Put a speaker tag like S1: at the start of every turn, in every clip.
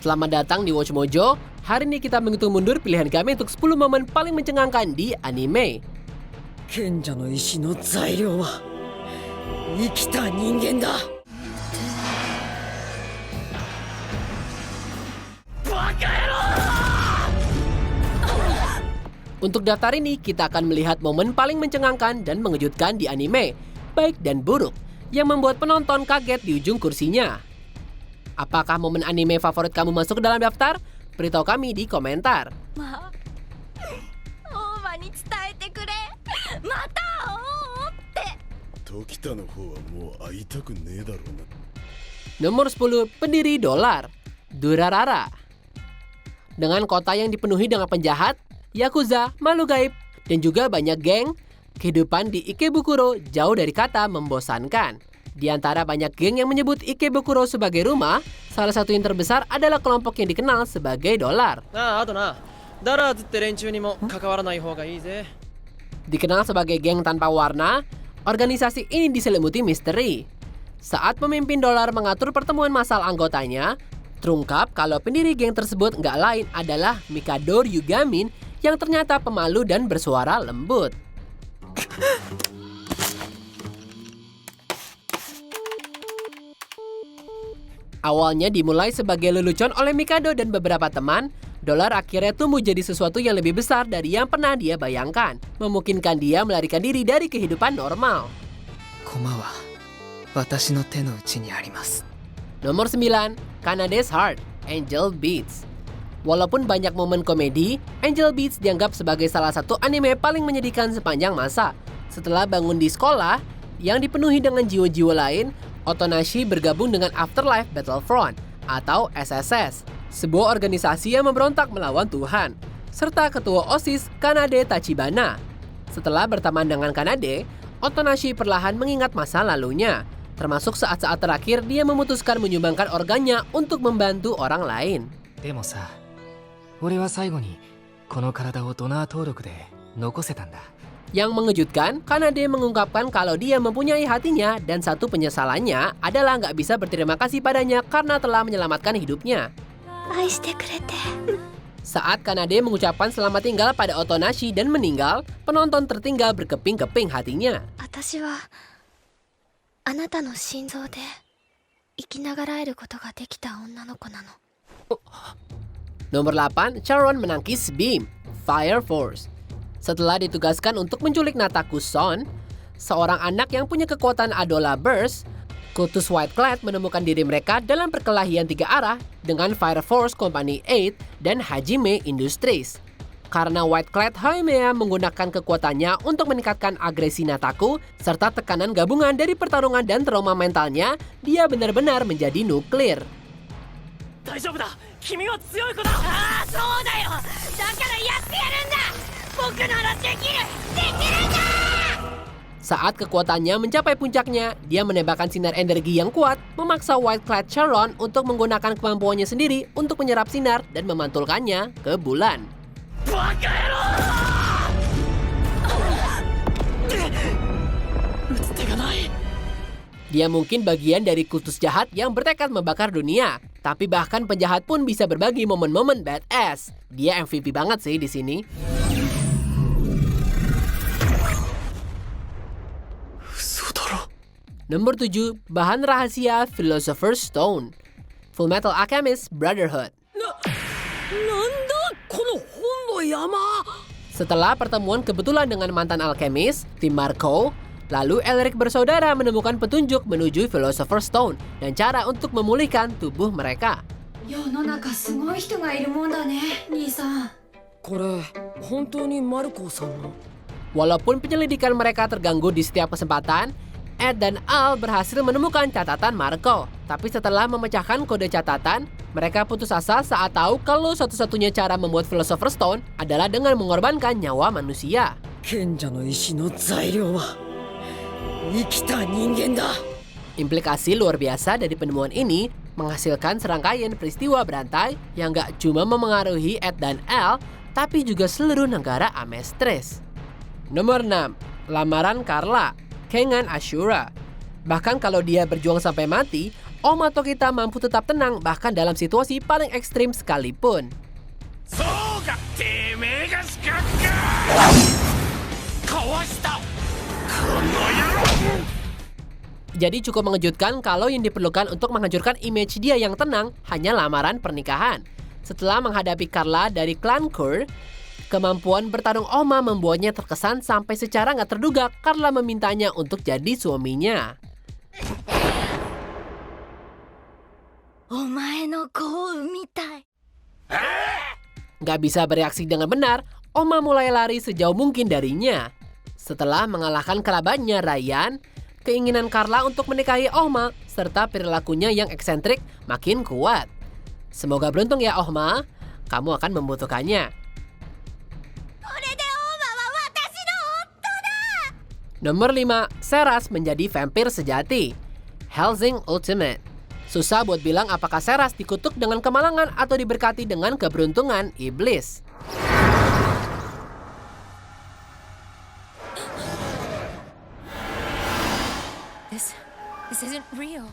S1: Selamat datang di Watch Mojo. Hari ini kita menghitung mundur pilihan kami untuk 10 momen paling mencengangkan di anime.
S2: 賢者の石の材料は生きた人間だ。バカ野郎！
S1: Untuk daftar ini, kita akan melihat momen paling mencengangkan dan mengejutkan di anime, baik dan buruk, yang membuat penonton kaget di ujung kursinya. Apakah momen anime favorit kamu masuk ke dalam daftar? Beritahu kami di komentar.
S3: オーバに伝えてくれ。また会おうって。
S4: 時田の方はもう会いたくねえだろうな。
S1: Nomor 10, pendiri dolar, Durarara. Dengan kota yang dipenuhi dengan penjahat, yakuza, makhluk gaib, dan juga banyak geng, kehidupan di Ikebukuro jauh dari kata membosankan. Di antara banyak geng yang menyebut Ikebukuro sebagai rumah, salah satu yang terbesar adalah kelompok yang dikenal sebagai dolar. Dikenal sebagai geng tanpa warna, organisasi ini diselimuti misteri. Saat pemimpin dolar mengatur pertemuan massal anggotanya, terungkap kalau pendiri geng tersebut nggak lain adalah Mikado Ryugamin yang ternyata pemalu dan bersuara lembut. Awalnya dimulai sebagai lelucon oleh Mikado dan beberapa teman, dolar akhirnya tumbuh jadi sesuatu yang lebih besar dari yang pernah dia bayangkan, memungkinkan dia melarikan diri dari kehidupan normal. Nomor 9, Kanade's Heart, Angel Beats. Walaupun banyak momen komedi, Angel Beats dianggap sebagai salah satu anime paling menyedihkan sepanjang masa. Setelah bangun di sekolah yang dipenuhi dengan jiwa-jiwa lain, Otonashi bergabung dengan Afterlife Battlefront atau SSS, sebuah organisasi yang memberontak melawan Tuhan, serta ketua OSIS Kanade Tachibana. Setelah berteman dengan Kanade, Otonashi perlahan mengingat masa lalunya, termasuk saat-saat terakhir dia memutuskan menyumbangkan organnya untuk membantu orang lain. Yang mengejutkan, Kanade mengungkapkan kalau dia mempunyai hatinya dan satu penyesalannya adalah nggak bisa berterima kasih padanya karena telah menyelamatkan hidupnya. Saat Kanade mengucapkan selamat tinggal pada Otonashi dan meninggal, penonton tertinggal berkeping-keping hatinya. Nomor 8, Charon menangkis Beam, Fire Force. Setelah ditugaskan untuk menculik Nataku Son, seorang anak yang punya kekuatan Adola Burst, kultus White Clad menemukan diri mereka dalam perkelahian 3 arah dengan Fire Force Company 8 dan Hajime Industries. Karena White Clad Haimea menggunakan kekuatannya untuk meningkatkan agresi Nataku, serta tekanan gabungan dari pertarungan dan trauma mentalnya, dia benar-benar menjadi nuklir. Saat kekuatannya mencapai puncaknya, dia menembakkan sinar energi yang kuat, memaksa White Clad Charon untuk menggunakan kemampuannya sendiri untuk menyerap sinar dan memantulkannya ke bulan. Dia mungkin bagian dari kultus jahat yang bertekad membakar dunia, tapi bahkan penjahat pun bisa berbagi momen-momen badass. Dia MVP banget sih di sini. Nomor 7, bahan rahasia Philosopher's Stone, Fullmetal Alchemist Brotherhood. Setelah pertemuan kebetulan dengan mantan alkemis, tim Marco, lalu Elric bersaudara menemukan petunjuk menuju Philosopher's Stone dan cara untuk memulihkan tubuh mereka. Walaupun penyelidikan mereka terganggu di setiap kesempatan, Ed dan Al berhasil menemukan catatan Marco. Tapi setelah memecahkan kode catatan, mereka putus asa saat tahu kalau satu-satunya cara membuat Philosopher's Stone adalah dengan mengorbankan nyawa manusia. Implikasi luar biasa dari penemuan ini menghasilkan serangkaian peristiwa berantai yang gak cuma memengaruhi Ed dan Al, tapi juga seluruh negara Amestris. Nomor 6, lamaran Carla, Kengan Ashura. Bahkan kalau dia berjuang sampai mati, Oma Tokita mampu tetap tenang bahkan dalam situasi paling ekstrim sekalipun.
S5: そうかてめえが仕掛けかわしたこの野郎
S1: Jadi cukup mengejutkan kalau yang diperlukan untuk menghancurkan image dia yang tenang hanya lamaran pernikahan. Setelah menghadapi Carla dari klan Kur, kemampuan bertarung Oma membuatnya terkesan sampai secara nggak terduga Carla memintanya untuk jadi suaminya.
S3: お前の幸運みたい。
S1: Nggak bisa bereaksi dengan benar, Oma mulai lari sejauh mungkin darinya. Setelah mengalahkan kerabatnya Ryan, keinginan Carla untuk menikahi Oma serta perilakunya yang eksentrik makin kuat. Semoga beruntung ya Oma, kamu akan membutuhkannya.
S3: これでオーバーは私の夫だ。
S1: Nomor 5, Seras menjadi vampir sejati. Hellsing Ultimate. Susah buat bilang apakah Seras dikutuk dengan kemalangan atau diberkati dengan keberuntungan iblis.
S3: This isn't real.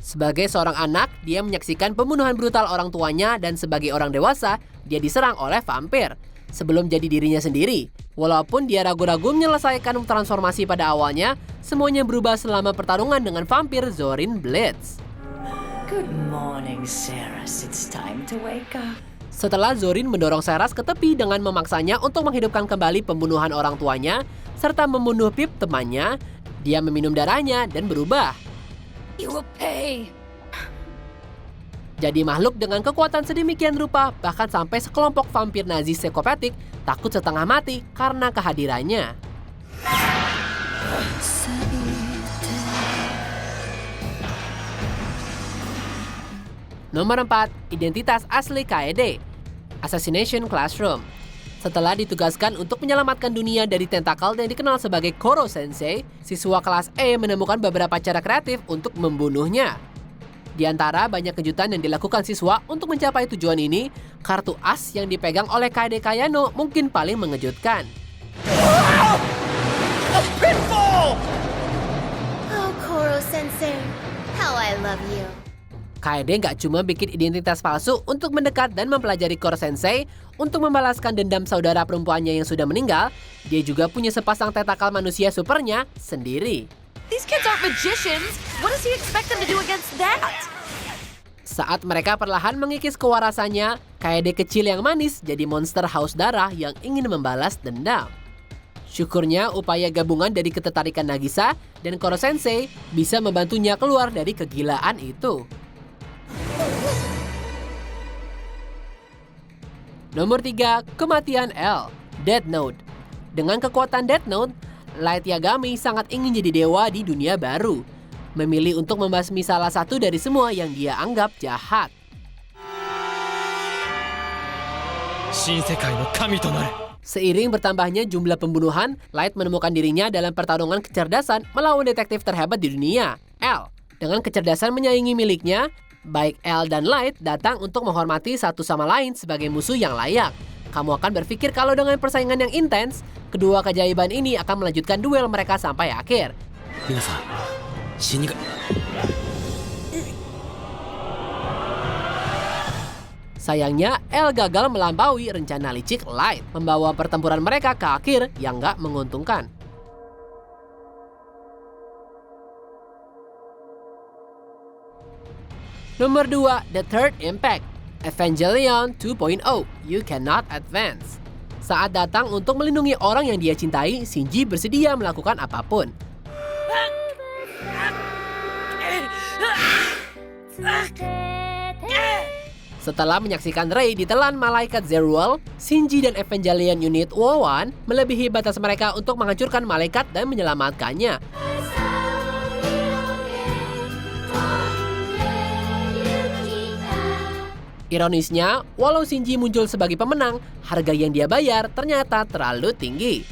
S1: Sebagai seorang anak, dia menyaksikan pembunuhan brutal orang tuanya dan sebagai orang dewasa, dia diserang oleh vampir. Sebelum jadi dirinya sendiri, walaupun dia ragu-ragu menyelesaikan transformasi pada awalnya, semuanya berubah selama pertarungan dengan vampir Zorin Blitz.
S6: Good morning, Saras. It's time to wake up.
S1: Setelah Zorin mendorong Seras ke tepi dengan memaksanya untuk menghidupkan kembali pembunuhan orang tuanya, serta membunuh Pip temannya, dia meminum darahnya dan berubah.
S3: You will pay.
S1: Jadi makhluk dengan kekuatan sedemikian rupa, bahkan sampai sekelompok vampir Nazi psikopatik takut setengah mati karena kehadirannya. Nomor 4, identitas asli KED, Assassination Classroom. Setelah ditugaskan untuk menyelamatkan dunia dari tentakel yang dikenal sebagai Koro Sensei, siswa kelas E menemukan beberapa cara kreatif untuk membunuhnya. Di antara banyak kejutan yang dilakukan siswa untuk mencapai tujuan ini, kartu as yang dipegang oleh KED Kayano mungkin paling mengejutkan.
S3: Oh, Koro Sensei, how I love you.
S1: KED nggak cuma bikin identitas palsu untuk mendekat dan mempelajari Koro Sensei untuk membalaskan dendam saudara perempuannya yang sudah meninggal, dia juga punya sepasang tentakel manusia supernya sendiri.
S7: These kids aren't magicians. What does he expect them to do against that?
S1: Saat mereka perlahan mengikis kewarasannya, KED kecil yang manis jadi monster haus darah yang ingin membalas dendam. Syukurnya upaya gabungan dari ketertarikan Nagisa dan Koro Sensei bisa membantunya keluar dari kegilaan itu. Nomor 3, kematian L, Death Note. Dengan kekuatan Death Note, Light Yagami sangat ingin jadi dewa di dunia baru. Memilih untuk membasmi salah satu dari semua yang dia anggap jahat.
S5: 新世界の神となる
S1: Seiring bertambahnya jumlah pembunuhan, Light menemukan dirinya dalam pertarungan kecerdasan melawan detektif terhebat di dunia, L. Dengan kecerdasan menyaingi miliknya, baik L dan Light datang untuk menghormati satu sama lain sebagai musuh yang layak. Kamu akan berpikir kalau dengan persaingan yang intens, kedua keajaiban ini akan melanjutkan duel mereka sampai akhir.
S5: 皆さん死にが
S1: Sayangnya, L gagal melampaui rencana licik Light, membawa pertempuran mereka ke akhir yang nggak menguntungkan. Nomor 2, The Third Impact, Evangelion 2.0, You Cannot Advance. Saat datang untuk melindungi orang yang dia cintai, Shinji bersedia melakukan apapun. Setelah menyaksikan Rei ditelan malaikat Zeruel, Shinji dan Evangelion Unit 1 melebihi batas mereka untuk menghancurkan malaikat dan menyelamatkannya. Ironisnya, walau Shinji muncul sebagai pemenang, harga yang dia bayar ternyata terlalu tinggi.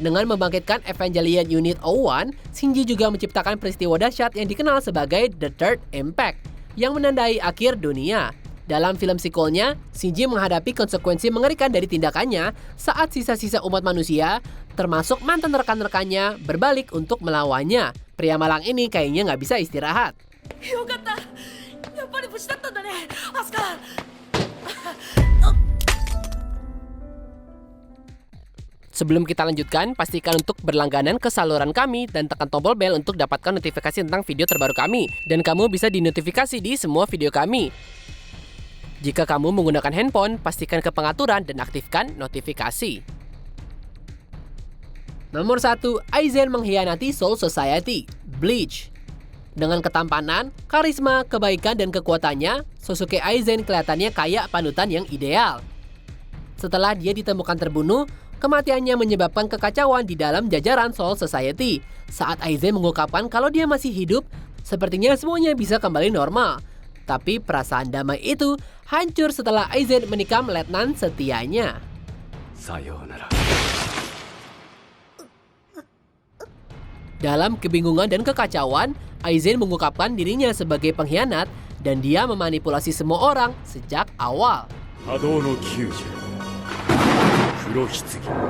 S1: Dengan membangkitkan Evangelion Unit 1, Shinji juga menciptakan peristiwa dahsyat yang dikenal sebagai The Third Impact, yang menandai akhir dunia. Dalam film sequelnya, Shinji menghadapi konsekuensi mengerikan dari tindakannya saat sisa-sisa umat manusia, termasuk mantan rekan-rekannya, berbalik untuk melawannya. Pria malang ini kayaknya nggak bisa istirahat.
S2: よかった。やっぱり無事だったんだね、アスカ。
S1: Sebelum kita lanjutkan, pastikan untuk berlangganan ke saluran kami dan tekan tombol bel untuk dapatkan notifikasi tentang video terbaru kami. Dan kamu bisa dinotifikasi di semua video kami. Jika kamu menggunakan handphone, pastikan ke pengaturan dan aktifkan notifikasi. Nomor 1, Aizen mengkhianati Soul Society, Bleach. Dengan ketampanan, karisma, kebaikan, dan kekuatannya, Sosuke Aizen kelihatannya kayak panutan yang ideal. Setelah dia ditemukan terbunuh, kematiannya menyebabkan kekacauan di dalam jajaran Soul Society. Saat Aizen mengungkapkan kalau dia masih hidup, sepertinya semuanya bisa kembali normal. Tapi perasaan damai itu hancur setelah Aizen menikam letnan setianya.
S5: Sayonara.
S1: Dalam kebingungan dan kekacauan, Aizen mengungkapkan dirinya sebagai pengkhianat dan dia memanipulasi semua orang sejak awal.
S5: 波動の救助黒棺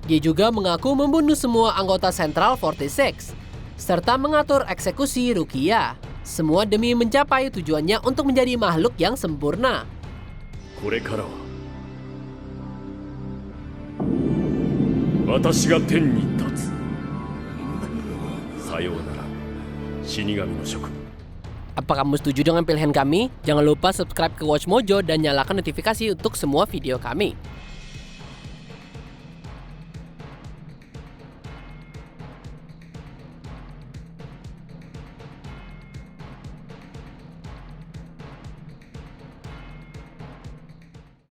S1: Dia juga mengaku membunuh semua anggota Central 46, serta mengatur eksekusi Rukia. Semua demi mencapai tujuannya untuk menjadi makhluk yang sempurna.
S5: これからは私が天に立つさようなら死神の諸君
S1: Apa kamu setuju dengan pilihan kami? Jangan lupa subscribe ke Watch Mojo dan nyalakan notifikasi untuk semua video kami.